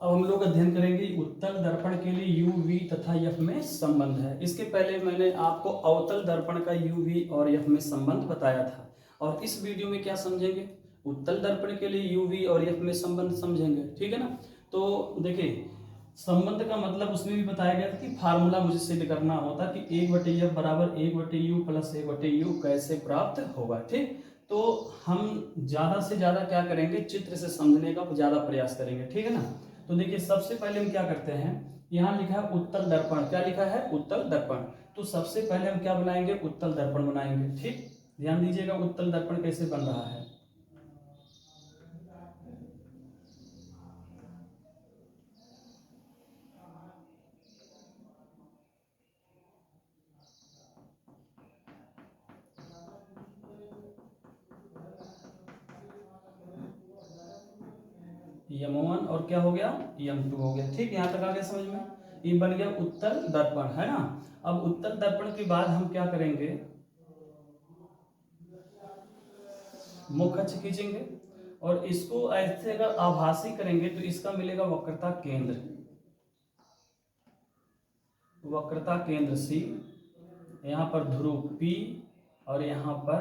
अब हम लोग अध्ययन करेंगे उत्तल दर्पण के लिए यू वी तथा एफ में संबंध है। इसके पहले मैंने आपको अवतल दर्पण का यू वी और एफ में संबंध बताया था, और इस वीडियो में क्या समझेंगे, उत्तल दर्पण के लिए यू वी और एफ में संबंध समझेंगे। ठीक है ना। तो देखिए, संबंध का मतलब उसमें भी बताया गया था कि फार्मूला मुझे सिद्ध करना होता कि 1/f बराबर 1/u प्लस 1/u कैसे प्राप्त होगा। ठीक, तो हम ज्यादा से ज्यादा क्या करेंगे, चित्र से समझने का ज्यादा प्रयास करेंगे। ठीक है ना। तो देखिए, सबसे पहले हम क्या करते हैं, यहाँ लिखा है उत्तल दर्पण। क्या लिखा है? उत्तल दर्पण। तो सबसे पहले हम क्या बनाएंगे, उत्तल दर्पण बनाएंगे। ठीक, ध्यान दीजिएगा उत्तल दर्पण कैसे बन रहा है। यम1 और क्या हो गया, यम2 हो गया। ठीक, यहां तक आ गया समझ में। ये बन गया उत्तल दर्पण, है ना। अब उत्तल दर्पण के बाद हम क्या करेंगे, मुख्य अक्ष खींचेंगे और इसको ऐसे अगर आभासी करेंगे तो इसका मिलेगा वक्रता केंद्र, वक्रता केंद्र सी, यहाँ पर ध्रुव P और यहाँ पर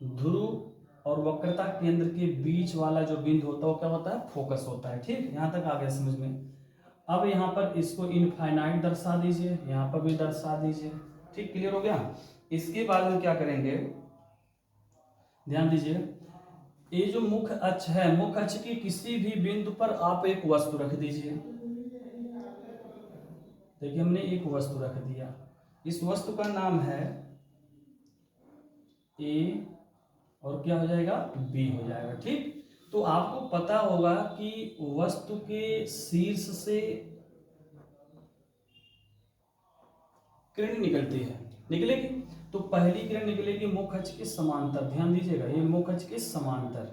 ध्रुव और वक्रता केंद्र के बीच वाला जो बिंदु होता है वो क्या होता है, फोकस होता है। ठीक, यहाँ तक आ गया समझ में। अब यहाँ पर इसको इनफाइनाइट दर्शा दीजिए, यहाँ पर भी दर्शा दीजिए। ठीक, क्लियर हो गया। इसके बाद हम क्या करेंगे, ध्यान दीजिए, ये जो मुख्य अक्ष है, मुख्य अक्ष की किसी भी बिंदु पर आप एक वस्तु रख दीजिए। देखिए, हमने एक वस्तु रख दिया, इस वस्तु का नाम है ए और क्या हो जाएगा, बी हो जाएगा। ठीक, तो आपको पता होगा कि वस्तु के शीर्ष से किरण निकलती है, निकलेगी। तो पहली किरण निकलेगी मुख्य अक्ष के समांतर। ध्यान दीजिएगा, ये मुख्य अक्ष के समांतर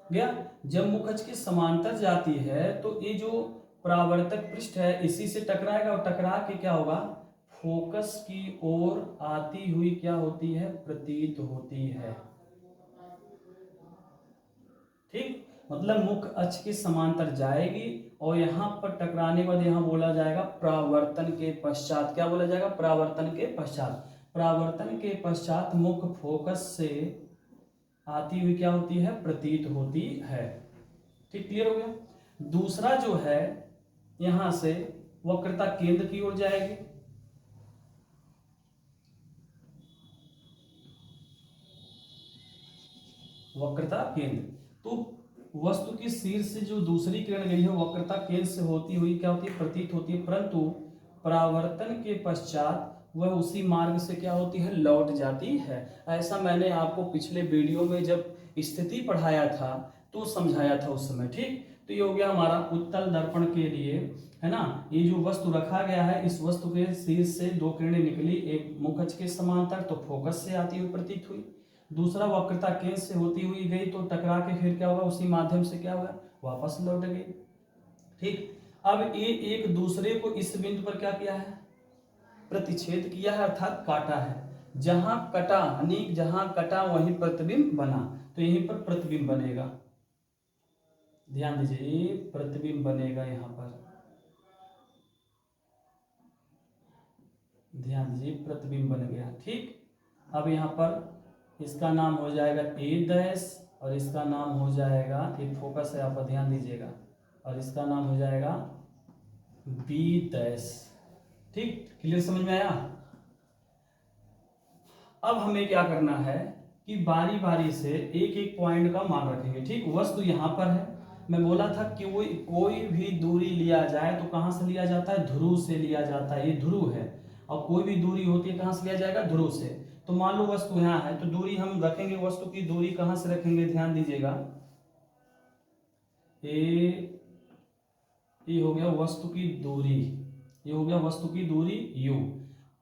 गया। जब मुख्य अक्ष के समांतर जाती है तो ये जो परावर्तक पृष्ठ है इसी से टकराएगा, और टकरा के क्या होगा, फोकस की ओर आती हुई क्या होती है, प्रतीत होती है। ठीक, मतलब मुख्य अक्ष के समांतर जाएगी और यहाँ पर टकराने के बाद यहाँ बोला जाएगा परावर्तन के पश्चात। क्या बोला जाएगा, परावर्तन के पश्चात। परावर्तन के पश्चात मुख्य फोकस से आती हुई क्या होती है, प्रतीत होती है। ठीक, क्लियर हो गया। दूसरा जो है, यहां से वक्रता केंद्र की ओर जाएगी, वक्रता केंद्र। तो वस्तु की शीर्ष से जो दूसरी किरण गई है वक्रता केंद्र से होती हुई क्या होती है, प्रतीत होती है, परंतु परावर्तन के पश्चात वह उसी मार्ग से क्या होती है, लौट जाती है। ऐसा मैंने आपको पिछले वीडियो में जब स्थिति पढ़ाया था तो समझाया था उस समय। ठीक, तो ये हो गया हमारा उत्तल दर्पण के लिए, है ना। ये जो वस्तु रखा गया है, इस वस्तु के शीर्ष से दो किरणें निकली, एक मुख्य अक्ष के समांतर तो फोकस से आती हुई प्रतीत हुई, दूसरा वक्रता केंद्र से होती हुई गई तो टकरा के फिर क्या होगा, उसी माध्यम से क्या हुआ, वापस लौट गई। ठीक, अब ये एक दूसरे को इस बिंदु पर क्या किया है, प्रतिच्छेद किया है, अर्थात काटा है। जहां कटा यानी जहां कटा वहीं प्रतिबिंब बना, तो यहीं पर प्रतिबिंब बनेगा। ध्यान दीजिए, प्रतिबिंब बनेगा यहां पर, ध्यान दीजिए, प्रतिबिंब बन गया। ठीक, अब यहाँ पर इसका नाम हो जाएगा ए डैश और इसका नाम हो जाएगा, ये फोकस है, आप ध्यान दीजिएगा, और इसका नाम हो जाएगा बी डैश। ठीक, क्लियर समझ में आया। अब हमें क्या करना है कि बारी बारी से एक एक पॉइंट का मान रखेंगे। ठीक, वस्तु यहाँ पर है, मैं बोला था कि कोई भी दूरी लिया जाए तो कहाँ से लिया जाता है, ध्रुव से लिया जाता है। ये ध्रुव है और कोई भी दूरी होती है कहाँ से लिया जाएगा, ध्रुव से। तो मान लो वस्तु यहाँ है तो दूरी हम रखेंगे, वस्तु की दूरी कहाँ से रखेंगे, ध्यान दीजिएगा, ये हो गया वस्तु की दूरी, ये हो गया वस्तु की दूरी u।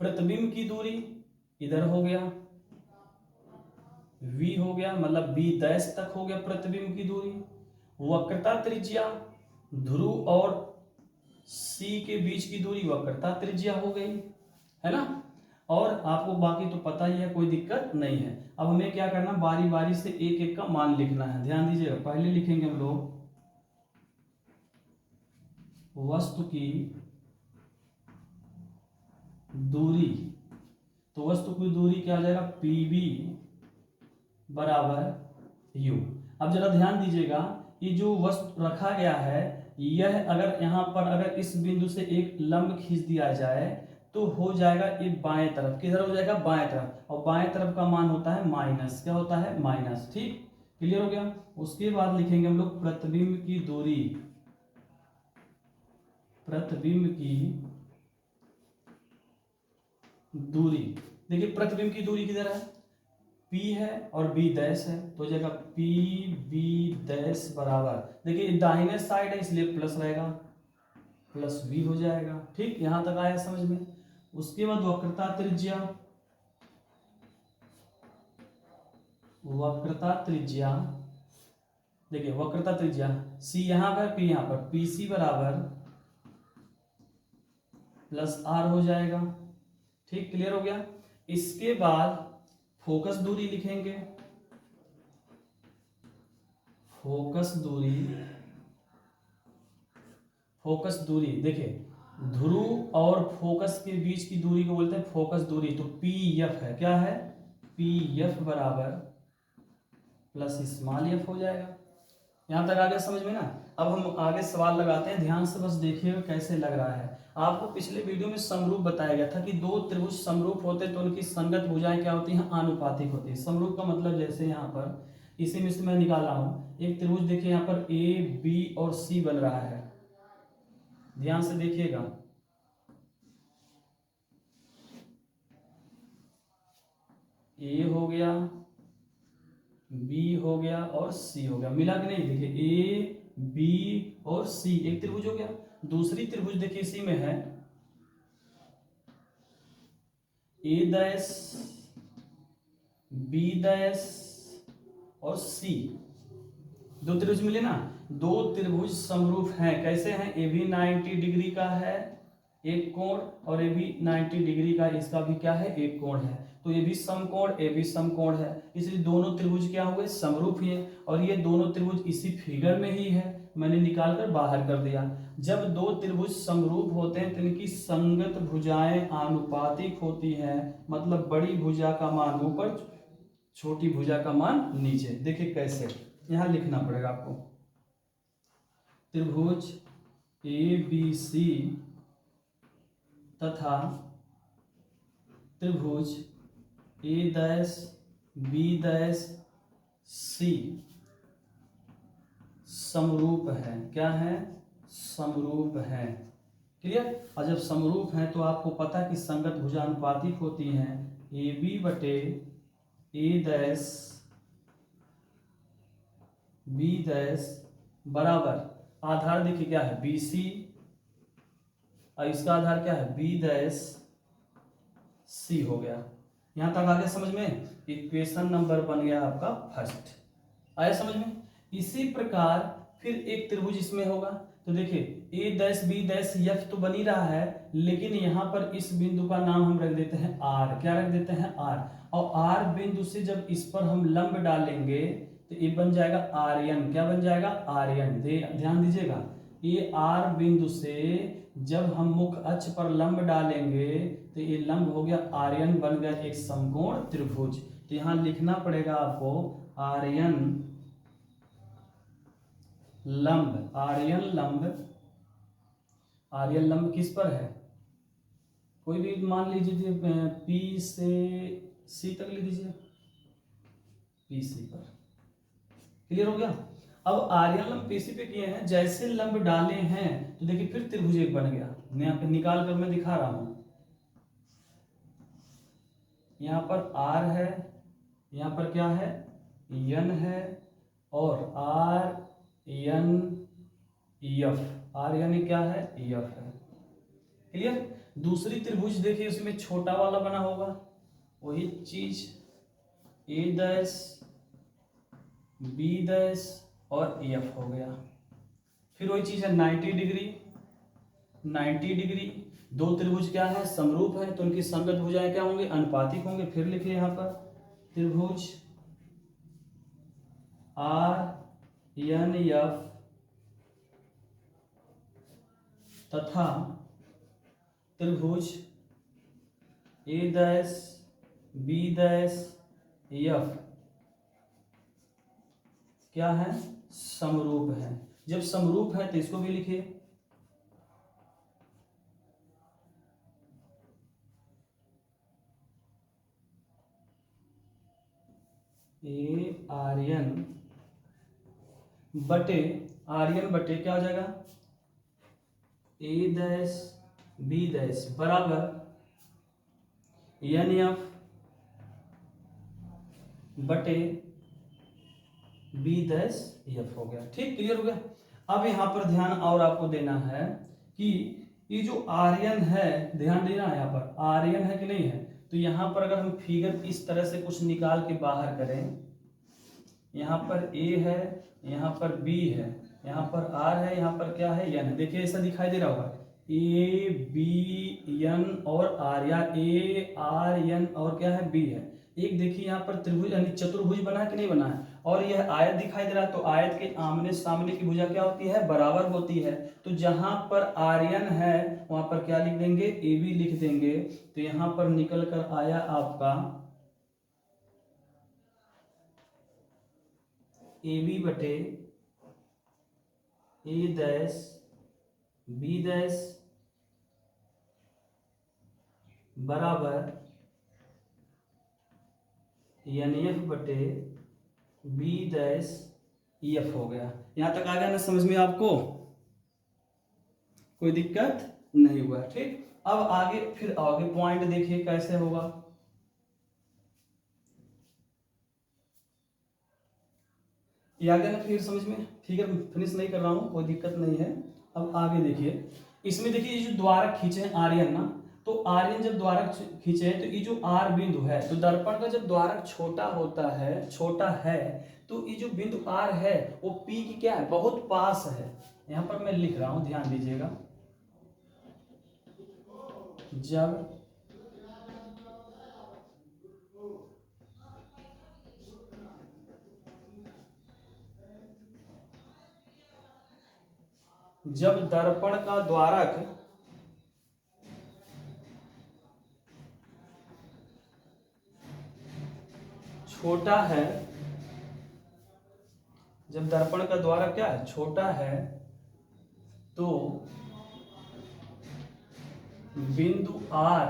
प्रतिबिंब की दूरी इधर हो गया v हो गया, मतलब b डैश तक हो गया प्रतिबिंब की दूरी। वक्रता त्रिज्या ध्रुव और c के बीच की दूरी वक्रता त्रिज्या हो गई, है ना। और आपको बाकी तो पता ही है, कोई दिक्कत नहीं है। अब हमें क्या करना, बारी बारी से एक एक का मान लिखना है। ध्यान दीजिएगा, पहले लिखेंगे हम लोग वस्तु की दूरी, तो वस्तु की दूरी क्या आ जाएगा, PB बराबर U। अब जरा ध्यान दीजिएगा, ये जो वस्तु रखा गया है, यह अगर यहाँ पर अगर इस बिंदु से एक लंब खींच दिया जाए तो हो जाएगा ये बाएं तरफ, किधर हो जाएगा, बाएं तरफ, और बाएं तरफ का मान होता है माइनस, क्या होता है, माइनस। ठीक, क्लियर हो गया। उसके बाद लिखेंगे हम लोग प्रतिबिंब की दूरी, प्रतिबिंब की दूरी। देखिए प्रतिबिंब की दूरी किधर है, P है और B डैश है, तो हो जाएगा PB डैश बराबर, देखिए दाहिने साइड है इसलिए प्लस रहेगा, प्लस B हो जाएगा। ठीक, यहां तक आया समझ में। उसके बाद वक्रता त्रिज्या, वक्रता त्रिज्या, देखिए वक्रता त्रिज्या C यहां पर, P यहां पर, PC बराबर प्लस R हो जाएगा। ठीक, क्लियर हो गया। इसके बाद फोकस दूरी लिखेंगे, फोकस दूरी, फोकस दूरी देखिए ध्रुव और फोकस के बीच की दूरी को बोलते हैं फोकस दूरी, तो PF है, क्या है, PF बराबर प्लस स्मॉल f हो जाएगा। यहां तक आगे समझ में ना। अब हम आगे सवाल लगाते हैं, ध्यान से बस देखिएगा कैसे लग रहा है। आपको पिछले वीडियो में समरूप बताया गया था कि दो त्रिभुज समरूप होते हैं तो उनकी संगत भुजाएं क्या होती हैं, आनुपातिक होती है। समरूप का मतलब जैसे यहाँ पर इसी में से मैं निकाल रहा हूँ, एक त्रिभुज देखिए यहाँ पर A, B और C बन रहा है, ध्यान से देखिएगा। A हो गया, B हो गया और C हो गया, मिला कि नहीं, देखिए A, B और C एक त्रिभुज हो गया। दूसरी त्रिभुज देखिए इसी में है A डैश, B डैश और C, दो त्रिभुज मिले ना। दो त्रिभुज समरूप हैं, कैसे हैं, ए भी 90 डिग्री का है एक कोण, और ये भी 90 डिग्री का, इसका भी क्या है, एक कोण है, तो ये भी समकोण, ये भी समकोण है, इसलिए दोनों त्रिभुज क्या हुए, समरूप ही हैं। और ये दोनों त्रिभुज इसी फिगर में ही है, मैंने निकाल कर बाहर कर दिया। जब दो त्रिभुज समरूप होते हैं तो इनकी संगत भुजाएं आनुपातिक होती हैं, मतलब बड़ी भुजा का मान ऊपर, छोटी भुजा का मान नीचे। देखिए कैसे, यहां लिखना पड़ेगा आपको, त्रिभुज ABC तथा त्रिभुज A dash, B dash, C समरूप है, क्या है, समरूप है। क्लियर। और जब समरूप है तो आपको पता है कि संगत भुजा अनुपातिक होती हैं, AB बटे A डैश, B डैश बराबर, आधार देखिए क्या है, BC, और इसका आधार क्या है, B डैश C हो गया। यहां तक आगे समझ में, इक्वेशन नंबर बन गया आपका फर्स्ट, आया समझ में। इसी प्रकार फिर एक त्रिभुज इसमें होगा, तो देखिए A dash, B dash, F तो बन ही रहा है, लेकिन यहाँ पर इस बिंदु का नाम हम रख देते हैं R, क्या रख देते हैं, R, और R बिंदु से जब इस पर हम लंब डालेंगे तो ये बन जाएगा आर्यन, क्या बन जाएगा, आर्यन। ध्यान दीजिएगा, ये R बिंदु से जब हम मुख्य अक्ष पर लंब डालेंगे तो ये लंब हो गया आर्यन, बन गया एक समकोण त्रिभुज। तो यहाँ लिखना पड़ेगा आपको आर्यन लंब, आर्यन लंब, आर्यन लंब किस पर है, कोई भी मान लीजिए P से C तक ले लीजिए, PC पर। क्लियर हो गया। अब आर्यन लंब PC पे किए हैं, जैसे लंब डाले हैं तो देखिए फिर त्रिभुज एक बन गया, यहाँ पे निकाल कर मैं दिखा रहा हूं। यहाँ पर R है, यहाँ पर क्या है, N है, और RN F, RN क्या है, F है। क्लियर। दूसरी त्रिभुज देखिए उसमें छोटा वाला बना होगा, वही चीज A डैश, B डैश और F हो गया। फिर वही चीज है 90 डिग्री, 90 डिग्री, दो त्रिभुज क्या है, समरूप है, तो उनकी संगत भुजाएं क्या होंगे, अनुपातिक होंगे। फिर लिखिए यहाँ पर त्रिभुज RNF तथा त्रिभुज ए डैश बी डैश एफ क्या है, समरूप है। जब समरूप है तो इसको भी लिखिए, ए आर्यन बटे क्या हो जाएगा, ए डैश बी डैश बराबर एन एफ बटे बी डैश एफ हो गया। ठीक, क्लियर हो गया। अब यहां पर ध्यान और आपको देना है कि ये जो आर्यन है, ध्यान देना है, यहाँ पर आर्यन है कि नहीं है। तो यहाँ पर अगर हम फिगर इस तरह से कुछ निकाल के बाहर करें, यहाँ पर ए है, यहाँ पर बी है, यहाँ पर आर है, यहाँ पर क्या है, एन है। देखिए ऐसा दिखाई दे रहा होगा, ए बी एन और आर, या ए आर एन और क्या है, बी है। एक देखिए यहाँ पर त्रिभुज यानी चतुर्भुज बना है कि नहीं बना है, और यह आयत दिखाई दे रहा है। तो आयत के आमने सामने की भुजा क्या होती है, बराबर होती है। तो जहां पर आर्यन है वहां पर क्या लिख देंगे, ए बी लिख देंगे। तो यहां पर निकल कर आया आपका ए बी बटे ए डैश बी डैश बराबर एन एफ बटे बी डैश एफ हो गया। यहां तक आ गया ना समझ में आपको, कोई दिक्कत नहीं हुआ। ठीक, अब आगे फिर आगे पॉइंट देखिए कैसे होगा। ये आ गया ना फिर समझ में, फिगर फिनिश नहीं कर रहा हूं, कोई दिक्कत नहीं है। अब आगे देखिए, इसमें देखिए ये जो द्वारक खींचे हैं आर्यन ना, तो आर्यन जब द्वारक खींचे हैं तो ये जो आर बिंदु है, तो दर्पण का जब द्वारक छोटा होता है, छोटा है, तो ये जो बिंदु आर है वो पी की क्या है, बहुत पास है। यहां पर मैं लिख रहा हूं, ध्यान दीजिएगा। जब दर्पण का द्वारक छोटा है, जब दर्पण का द्वारक क्या है, छोटा है, तो बिंदु आर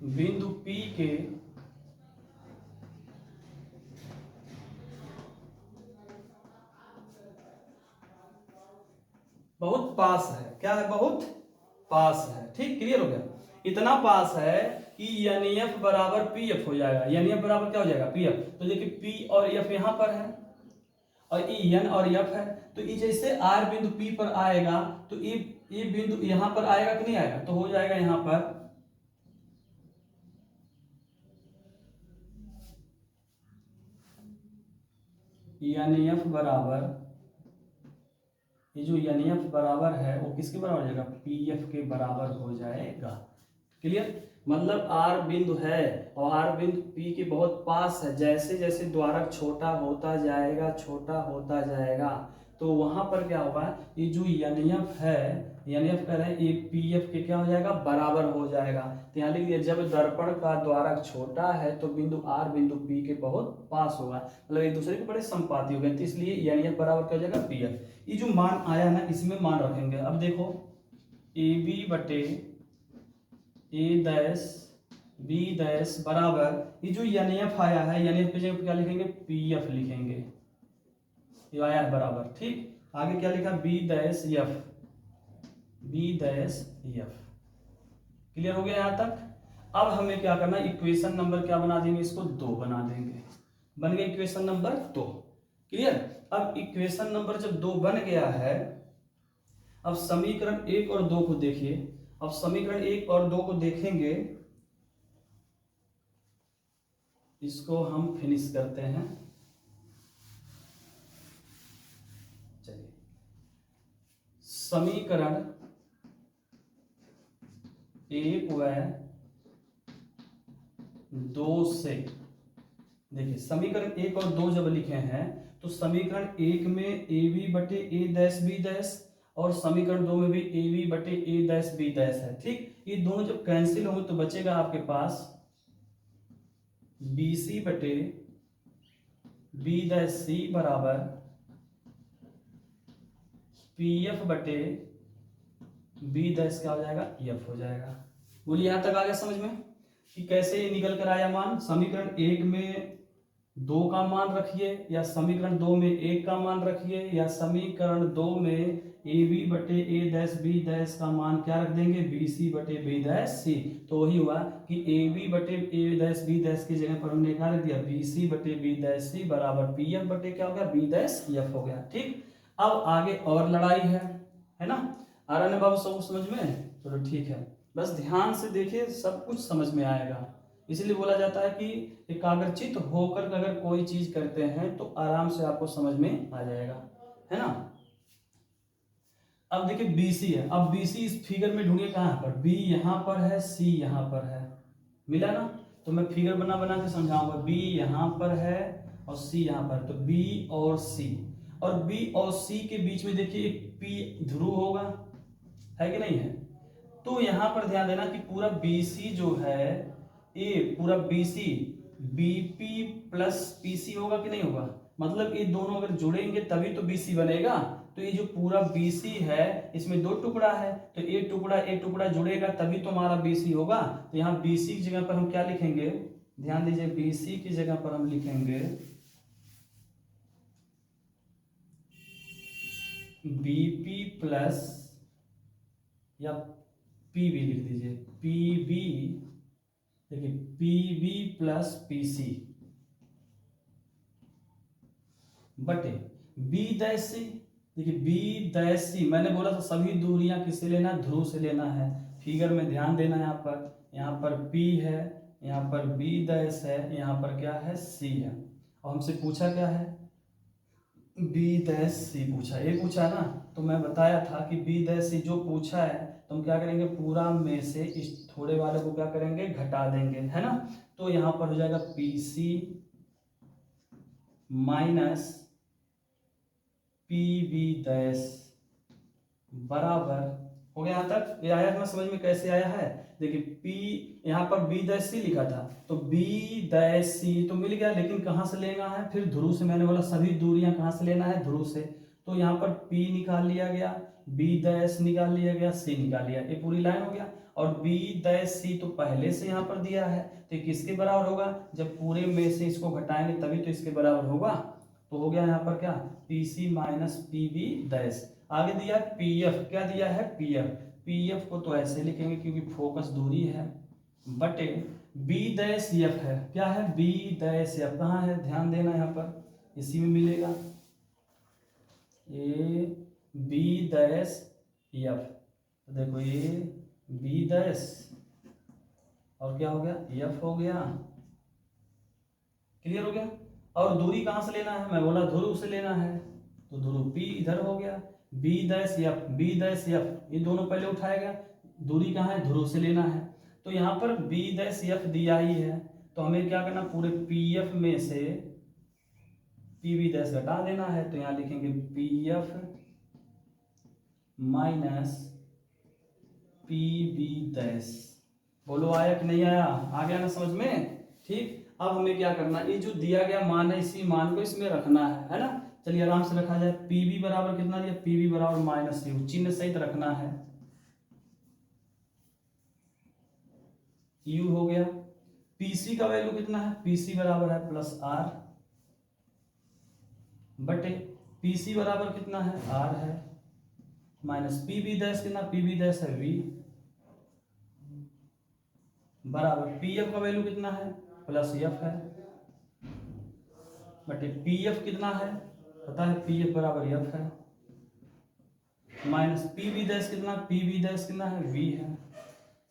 बिंदु पी के बहुत पास है। क्या है, बहुत पास है। ठीक, क्लियर हो गया। इतना पास है कि एन एफ बराबर पी एफ हो जाएगा। एन एफ बराबर क्या हो जाएगा, पी एफ। तो देखिए पी और एफ यहां पर है और ई एन और एफ है। तो ये जैसे आर बिंदु पी पर आएगा तो ये बिंदु यहां पर आएगा कि नहीं आएगा, तो हो जाएगा यहां पर एन एफ बराबर, ये जो एन एफ बराबर है वो किसके बराबर हो जाएगा, पी एफ के बराबर हो जाएगा। क्लियर, मतलब आर बिंदु है और आर बिंदु पी के बहुत पास है। जैसे जैसे द्वारक छोटा होता जाएगा, छोटा होता जाएगा, तो वहां पर क्या होगा, ये जो एन एफ है, एन एफ कह रहे हैं, ये पी एफ के क्या हो जाएगा, बराबर हो जाएगा। तो यहाँ लिख दिया, जब दर्पण का द्वारक छोटा है तो बिंदु आर बिंदु पी के बहुत पास होगा, मतलब एक दूसरे के बड़े संपाती हो गए। तो इसलिए एन एफ बराबर क्या हो जाएगा, पी एफ। ये जो मान आया ना, इसमें मान रखेंगे। अब देखो, ए बी बटे ए डैश बी डैश बराबर, ये जो एन एफ आया है, एन एफ की जगह क्या लिखेंगे, पी एफ लिखेंगे, ये आया है बराबर। ठीक, आगे क्या लिखा, B dash F, B dash F. Clear हो गया यहां तक। अब हमें क्या करना है, इक्वेशन नंबर क्या बना देंगे, इसको 2 बना देंगे। बन गया इक्वेशन नंबर 2। क्लियर। अब इक्वेशन नंबर जब 2 बन गया है, अब समीकरण 1 और 2 को देखिए। अब समीकरण 1 और 2 को देखेंगे, इसको हम फिनिश करते हैं। चलिए, समीकरण 1 व 2 से देखिए समीकरण 1 और 2 जब लिखे हैं तो समीकरण 1 में ए बी बटे ए डैश बी डैश और समीकरण 2 में भी ए बी बटे ए डैश बी डैश है। ठीक, ये दोनों जब कैंसिल होंगे तो बचेगा आपके पास बी सी बटे बी डैश सी बराबर पी एफ बटे बी डैश क्या हो जाएगा, एफ हो जाएगा। बोलिए यहां तक आ गया समझ में कि कैसे ये निकल कर आया मान। समीकरण 1 में 2 का मान रखिए या समीकरण 2 में 1 का मान रखिए या समीकरण 2 में ए बी बटे ए डैश बी डैश का मान क्या रख देंगे, बी सी बटे बी डैश सी। तो वही हुआ कि ए बी बटे ए डैश बी डैश की जगह पर हमने क्या रख दिया, बी सी बटे बी डैश सी बराबर पी एफ बटे क्या हो गया, बी डैश एफ हो गया। ठीक, अब आगे और लड़ाई है ना। आ रहा है बाबू सब समझ में? चलो ठीक है, बस ध्यान से देखिए सब कुछ समझ में आएगा। इसलिए बोला जाता है कि एकाग्रचित होकर अगर कोई चीज करते हैं तो आराम से आपको समझ में आ जाएगा, है ना। अब देखिए BC है, अब BC इस फिगर में ढूंढिए कहां पर, B यहां पर है, C यहां पर है, मिला ना। तो मैं फिगर बना बना के समझाऊंगा, B यहां पर है और C यहां पर, तो B और C, और B और C के बीच में देखिए एक P ध्रुव होगा, है कि नहीं है। तो यहां पर ध्यान देना कि पूरा BC जो है, ये पूरा BC BP प्लस PC होगा कि नहीं होगा, मतलब ये दोनों अगर जुड़ेंगे तभी तो BC बनेगा। तो ये जो पूरा BC है इसमें 2 टुकड़ा है, तो एक टुकड़ा जुड़ेगा तभी तो हमारा BC होगा। तो यहाँ BC की जगह पर हम क्या लिखेंगे, ध्यान दीजिए, BC की जगह पर हम लिखेंगे BP प्लस या PB लिख दीजिए, PB, देखिए PB प्लस PC बटे B डैश C। देखिए B डैश C, मैंने बोला था सभी दूरियां किससे लेना है, ध्रुव से लेना है। फिगर में ध्यान देना है, यहाँ पर P है, यहाँ पर B डैश है, यहाँ पर क्या है, C है। और हमसे पूछा क्या है, B डैश C पूछा, ये पूछा ना। तो मैं बताया था कि B डैश C जो पूछा है तो हम क्या करेंगे, पूरा में से इस थोड़े वाले को क्या करेंगे, घटा देंगे, है ना। तो यहाँ पर हो जाएगा PC माइनस PB डैश बराबर, हो गया यहाँ तक, ये आया ना समझ में कैसे आया है। देखिए P यहाँ पर B डैश C लिखा था तो B डैश C तो मिल गया, लेकिन कहाँ से लेना है, फिर ध्रुव से। मैंने बोला सभी दूरियां कहाँ से लेना है, ध्रुव से। तो यहाँ पर P निकाल लिया गया, B डैश निकाल लिया गया, C निकाल लिया, ये पूरी लाइन हो गया। और B डैश C तो पहले से यहाँ पर दिया है, तो किसके बराबर होगा, जब पूरे में से इसको घटाएंगे तभी तो इसके बराबर होगा। तो हो गया यहाँ पर क्या, PC माइनस PB डैश। आगे दिया PF, क्या दिया है, PF को तो ऐसे लिखेंगे क्योंकि फोकस दूरी है, बटे B डैश F है, क्या है, B डैश F कहाँ है, ध्यान देना यहाँ पर, इसी में मिलेगा, ये B डैश F। तो देखो ये B डैश और क्या हो गया, F हो गया, क्लियर हो गया। और दूरी कहाँ से लेना है, मैं बोला ध्रुव से लेना है, तो ध्रुव P इधर हो गया, B डैश F, ये दोनों पहले उठाया गया, दूरी कहाँ है, ध्रुव से लेना है। तो यहाँ पर B डैश F दिया ही है, तो हमें क्या करना, पूरे PF में से PB डैश घटा देना है। तो यहाँ लिखेंगे PF माइनस PB डैश। बोलो आया कि नहीं आया, आ गया ना समझ में। ठीक, अब हमें क्या करना, ये जो दिया गया मान है इसी मान को इसमें रखना है ना। चलिए आराम से रखा जाए, PB बराबर कितना दिया, PB बराबर माइनस U, चिन्ह सहित रखना है, U हो गया। PC का वैल्यू कितना है, PC बराबर है प्लस R बटे PC बराबर कितना है, R है, माइनस PB डैश कितना, PB डैश है V बराबर PF का वैल्यू कितना है, प्लस F है, बटे PF कितना है पता है, PF बराबर F है, माइनस PB डैश कितना, PB डैश कितना है, V है।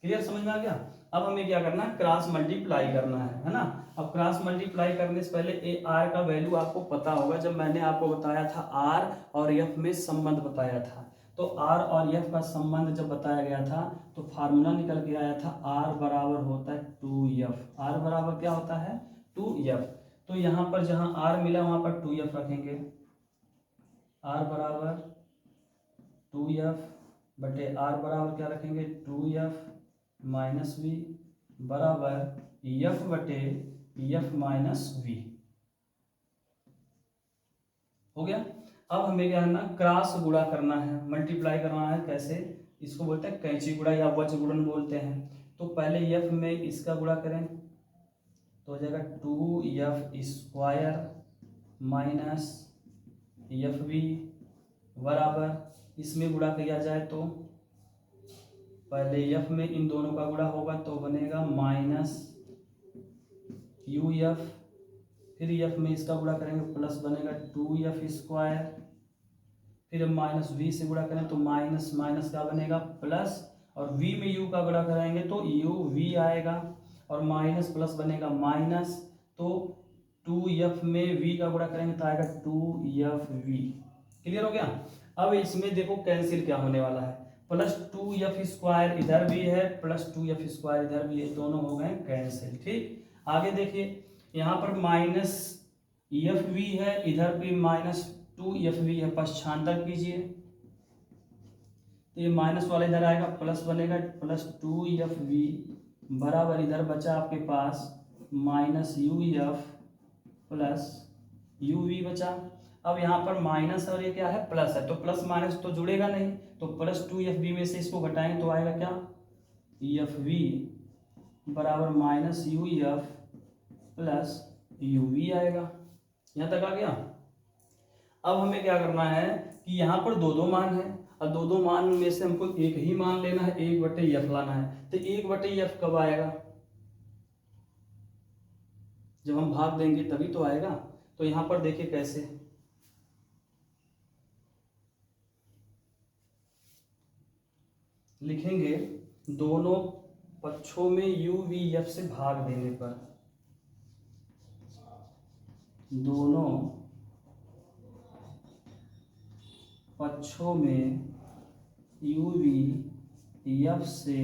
क्लियर, समझ में आ गया। अब हमें क्या करना है, क्रॉस मल्टीप्लाई करना है ना। अब क्रॉस मल्टीप्लाई करने से पहले ए आर का वैल्यू आपको पता होगा, जब मैंने आपको बताया था आर और एफ में संबंध बताया था, तो आर और एफ का संबंध जब बताया गया था तो फार्मूला निकल के आया था, आर बराबर होता है 2F, आर बराबर क्या होता है 2F। तो यहाँ पर जहाँ आर मिला वहाँ पर 2f रखेंगे, आर बराबर 2f बटे आर बराबर क्या रखेंगे 2f माइनस वी बराबर एफ बटे एफ माइनस वी। हो गया। अब हमें क्या करना, क्रॉस गुणा करना है, मल्टीप्लाई करना है। कैसे, इसको बोलते हैं कैंची गुणा या वज्र गुणन बोलते हैं। तो पहले एफ में इसका गुणा करें तो हो जाएगा 2f square minus F we बराबर, इसमें गुणा किया जाए तो पहले एफ में इन दोनों का गुणा होगा तो बनेगा माइनस यू एफ, फिर एफ में इसका गुणा करेंगे प्लस बनेगा 2f स्क्वायर, फिर माइनस वी से गुणा करें तो माइनस माइनस का बनेगा प्लस, और v में u का गुणा कराएंगे तो u v आएगा, और माइनस प्लस बनेगा माइनस, तो 2f में v का गुणा करेंगे तो आएगा 2fv। क्लियर हो गया। अब इसमें देखो कैंसिल क्या होने वाला है, प्लस 2f स्क्वायर इधर भी है, प्लस 2f स्क्वायर इधर भी है, दोनों हो गए कैंसिल। ठीक, आगे देखिए यहाँ पर माइनस एफ वी है, इधर भी माइनस 2fv है, पक्षांतर कीजिए तो ये माइनस वाला इधर आएगा, प्लस बनेगा प्लस 2fv बराबर इधर बचा आपके पास माइनस uf प्लस uv बचा। अब यहाँ पर माइनस और ये क्या है प्लस है, तो प्लस माइनस तो जुड़ेगा नहीं, तो प्लस 2fv में से इसको घटाएंगे तो आएगा क्या fv बराबर माइनस uf प्लस uv आएगा। यहाँ तक आ गया। अब हमें क्या करना है कि यहाँ पर दो दो मान है, और दो दो मान में से हमको एक ही मान लेना है, 1/f लाना है। तो 1/f कब आएगा, जब हम भाग देंगे तभी तो आएगा। तो यहाँ पर देखिए कैसे, लिखेंगे दोनों पक्षों में UVF से भाग देने पर, दोनों पक्षों में UVF से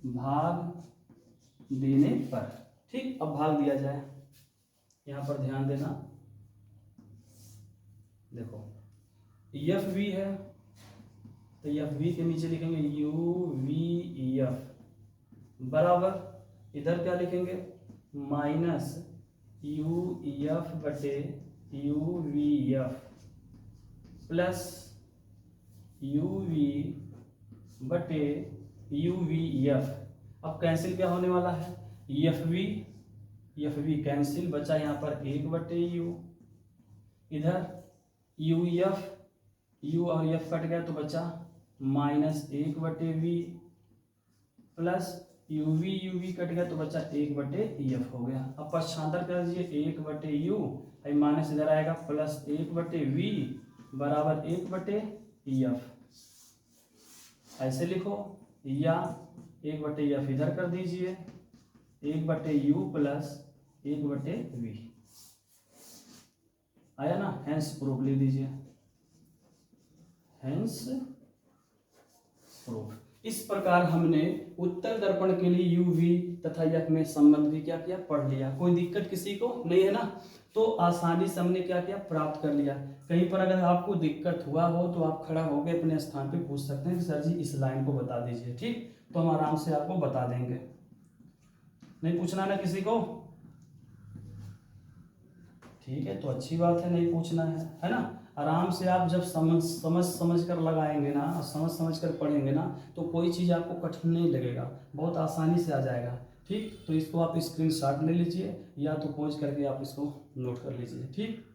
भाग देने पर। ठीक, अब भाग दिया जाए, यहाँ पर ध्यान देना, देखो FV है तो FV के नीचे लिखेंगे UVF बराबर इधर क्या लिखेंगे माइनस UF बटे UVF प्लस UV बटे UVF। अब कैंसिल क्या होने वाला है, FV कैंसिल, बचा यहाँ पर 1/u, इधर UF U और F कट गया तो बचा minus 1/v plus UV cut गया तो बचा 1/f हो गया। अब पक्षांतर कर दीजिए 1/u, माइनस इधर आएगा प्लस 1/v बराबर 1/f, ऐसे लिखो, या 1/f इधर कर दीजिए 1/u प्लस 1/v आया ना, हेंस प्रूफ लिख दीजिए, हेंस प्रूफ। इस प्रकार हमने उत्तर दर्पण के लिए UV तथा F में संबंध भी क्या किया, पढ़ लिया। कोई दिक्कत किसी को नहीं है ना, तो आसानी से हमने क्या किया, प्राप्त कर लिया। कहीं पर अगर आपको दिक्कत हुआ हो तो आप खड़ा होकर अपने स्थान पे पूछ सकते हैं कि सर जी इस लाइन को बता दीजिए। ठीक, तो हम आराम से आपको बता देंगे। नहीं पूछना ना किसी को, ठीक है, तो अच्छी बात है, नहीं पूछना है ना। आराम से आप जब समझ कर लगाएंगे ना, समझ कर पढ़ेंगे ना, तो कोई चीज़ आपको कठिन नहीं लगेगा, बहुत आसानी से आ जाएगा। ठीक, तो इसको आप स्क्रीनशॉट ले लीजिए या तो पॉज करके आप इसको नोट कर लीजिए। ठीक।